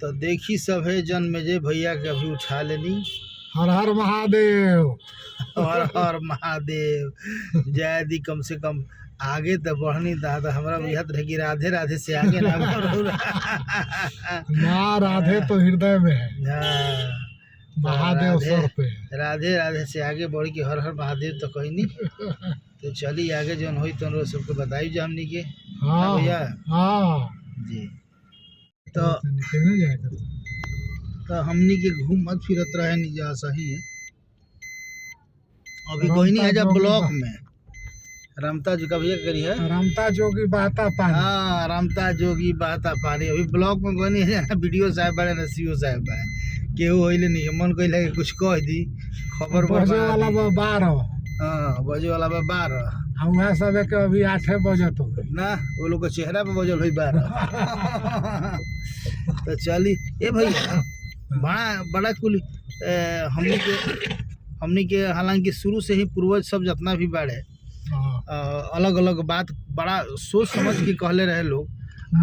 तो देखी सब है जन्मेजय भैया के अभी उठा लेनी। हर हर महादेव। हर हर महादेव। जय दी कम से कम आगे तो बढ़नी दादा हमारा याद रहेगी राधे राधे से आगे ना माँ राधे तो हृदय में है, महादेव सर पे। राधे राधे से आगे बढ़ के हर हर महादेव तो कहीं नहीं। तो चली आगे जो हुई तो सबको बताई जो हमनी के। हाँ भैया हाँ जी। तो हमनी के घूमत फिरत रहे नहीं जा सही है। अभी कोई नहीं है जब ब्लॉक में रमता जो का भैया करी है रमता जोगी बहता पानी। हाँ रमता जोगी बहता पानी। अभी ब्लॉक में कोई नहीं है। वीडियो साहब बड़े न सीओ साहब बड़े केहू होइले नहीं मन कोई लगे कुछ कह दी खबर बजे वाला 12। हाँ बजे वाला 12 हम वह सब के अभी 8 बजे तो ना वो लोग के चेहरा पे बजल हुई 12। तो चली ए भैया बड़ा कुल हमनी के हालांकि शुरू से ही पूर्वज सब जितना भी बाड़े अलग अलग बात बड़ा सोच समझ के कहले रहे लोग।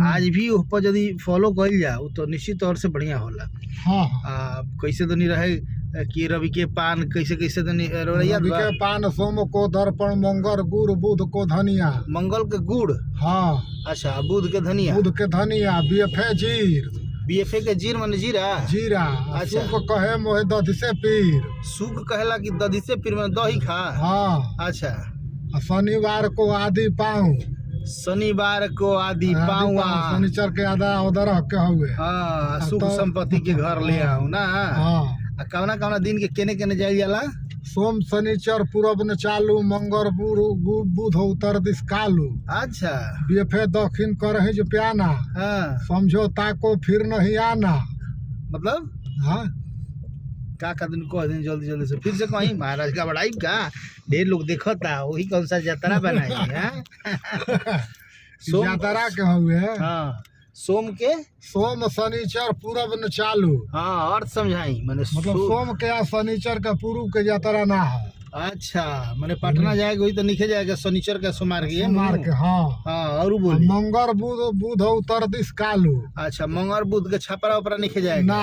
आज भी उस पर यदि फॉलो कइल जाओ तो निश्चित तौर से बढ़िया होला। हाँ कैसे तो नहीं रहे कि रवि के पान कैसे कैसे तो नहीं रवि के पान सोम को दर्पण मंगल गुड़ बुध को धनिया। मंगल के गुड़ हाँ अच्छा बुध के धनिया। बुध के धनिया बीएफए जीर। बीएफए के जीर माने जीरा जीरा। अच्छा सुख कहे मोहे दधी से पीर। सुख कहेला कि दधी से पीर में दही खा। हाँ अच्छा शनिवार को आदि पाऊँ। शनिवार को आदि पाऊँ शनिचर के आधा उधर के हुए। हाँ सुख संपत्ति के घर ले आऊँ ना। हाँ कवना कवना दिन के केने केने जाइल जाला। सोम शनिचर पूरब न चालू मंगल बुध उत्तर दिश कालू। अच्छा बीएफए दक्षिण करही जो प्याना। हाँ समझो ताको फिर नहीं आना। मतलब हाँ का दिन कह दिन जल्दी जल्दी से फिर से कहीं महाराज का बड़ाई का ढेर लोग देखता वही कौन सा यात्रा बनाई है। यात्रा के हुए। हाँ सोम के सोम शनिचर पूरब न चालू। हाँ अर्थ समझाई मतलब सोम के या शनिचर का पूर्व के यात्रा ना है। अच्छा मैंने पटना जाएगा वही तो लिखे जाएगा शनिचर का सोमवार के। हाँ हाँ और बोली मंगल बुध उत्तर दिश कालू। अच्छा मंगल बुध के छपरा उपरा लिखे जाएगा ना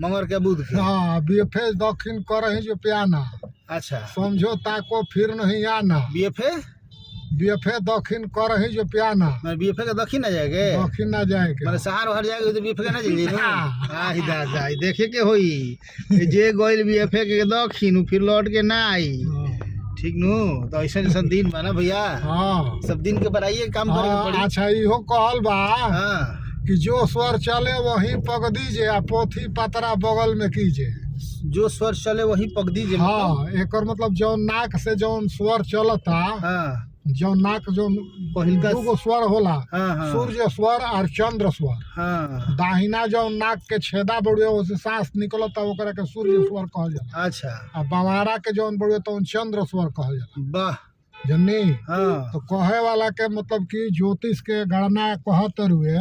मंगल के बुध के। हाँ बीएफए दक्षिण करही जो प्याना। अच्छा समझो ताको फिर नहीं आना। बीएफए दक्षिण करही जो प्याना। बीएफए का दक्षिण ना जाएगा दक्षिण ना जाएगा मतलब सहार हर जाएगा तो बीएफए का ना जाएगी। दादा देखे के होई जे गोइल बीएफए के दक्षिण फिर लौट के ना आई ठीक नु। तो ऐसा जैसा दिन बना भैया। हाँ सब दिन के बढ़ाइए काम करे। अच्छा इहो कहल बा कि जो स्वर चले वही पग दीजिए आ पोथी पतरा बगल में कीजिए। जो स्वर चले वही पग दीजिए। हाँ एक मतलब जो नाक से जो स्वर चलता। हाँ जो नाक जो पहिलका दो स्वर होला। हाँ सूर्य स्वर और चंद्र स्वर। हाँ दाहिना जो नाक के छेदा बड़ुए उससे सांस निकलता ओकरा के सूर्य स्वर कहल जाला। अच्छा आ बवारा के जो बड़ुए तो चंद्र स्वर कहल जाला। वाह जन्नी हाँ तो कहे वाला के मतलब कि ज्योतिष के गणना कहते हुए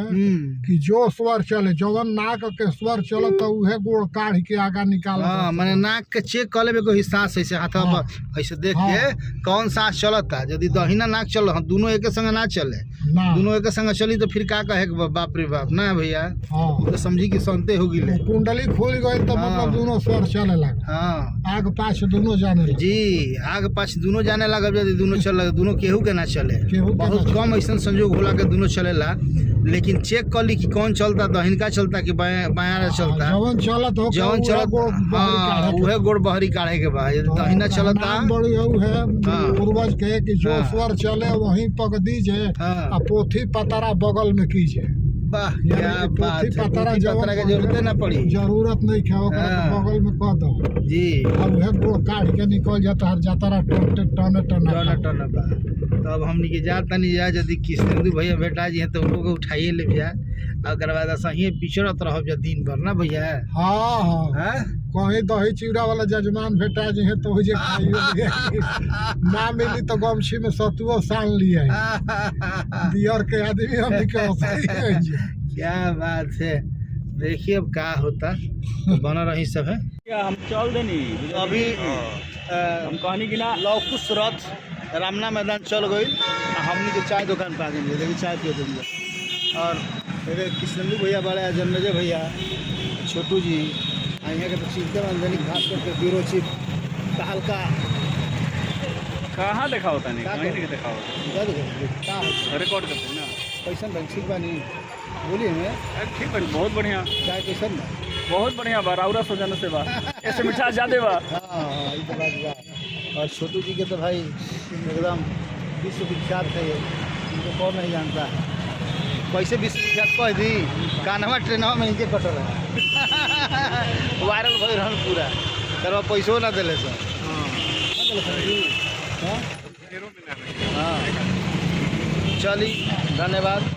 कि जो स्वर चले जवन नाक के स्वर चले तो उहे गोड़ काढ़ के आगा निकाल। हाँ मैंने नाक के चेक कर लेबे कोई सांस ऐसे हाथ ऐसे देख के कौन सांस चलता। यदि दहिना नाक चल दोनों एक संग ना चले दोनों एक संग चली तो फिर का कहे बाप रे बाप ना भैया। तो समझी कि संते होगी कुंडली खुल गई तो मतलब दोनों स्वर चले लगे। हाँ आग पाछ दोनों जाने लगे। जी आग पाछ दोनों जाने लगे। यदि दोनों चल दोनों केहू के ना चले बहुत कम ऐसा संजोग होला के दोनों चलेला। लेकिन चेक कर ली कि कौन चलता दहिनका चलता कि बायां चलता। जवन चलत हाँ उहे गोड़ बहरी काढ़े के बाद यदि दहिना चलता पूर्वज के कि जो स्वर चले वहीं पग दीजिए आ पोथी पतरा बगल में कीजिए। वाह क्या बात है। पतरा की जरूरत ना पड़ी जरूरत नहीं है बगल में कह दो जी। अब वह गोड़ काढ़ के निकल जाता है जाता टन तो अब हमनी के जाता नहीं जा यदि कृष्णेंदु भैया बेटा जी हैं तो उनको उठाइए ले भैया अगर बाद सही पिछड़त रहो दिन भर ना भैया। हाँ हाँ कहीं दही चिड़ा वाला जजमान बेटा जी है तो ना मिली तो गमछी में सतुओ सान लिया दियर के आदमी हम क्या बात है। देखिए अब क्या होता बना रही सब है क्या हम चल देनी अभी हम कहनी कि ना लौकुश रथ रामना मैदान चल गई हमनी के चाय दुकान पे आ गई देखिए चाय पिए देंगे और मेरे कृष्णलू भैया बड़े जन्मजय भैया छोटू जी यहाँ के तो चिंतन अंजनी खास करके ब्यूरो चीफ हल्का कहाँ देखा होता नहीं, कहीं नहीं देखा होता, रिकॉर्ड करते हैं ना। कैसन बन ठीक बानी बोलिए मैं ठीक है, बहुत बढ़िया, चाय कैसन बा बहुत बढ़िया बा, राउरा सो जाने से बा, ऐसे मिठास ज्यादा बा। हाँ ये तो बात बा। और छोटू जी के तो भाई एकदम विश्व विख्यात है ये, इनको कौन नहीं जानता है। कैसे विश्व विख्यात कह दी कानवा ट्रेनवा में इनके कटल है वायरल भई रहन पूरा करवा पैसो ना दिले सर हाँ चली धन्यवाद।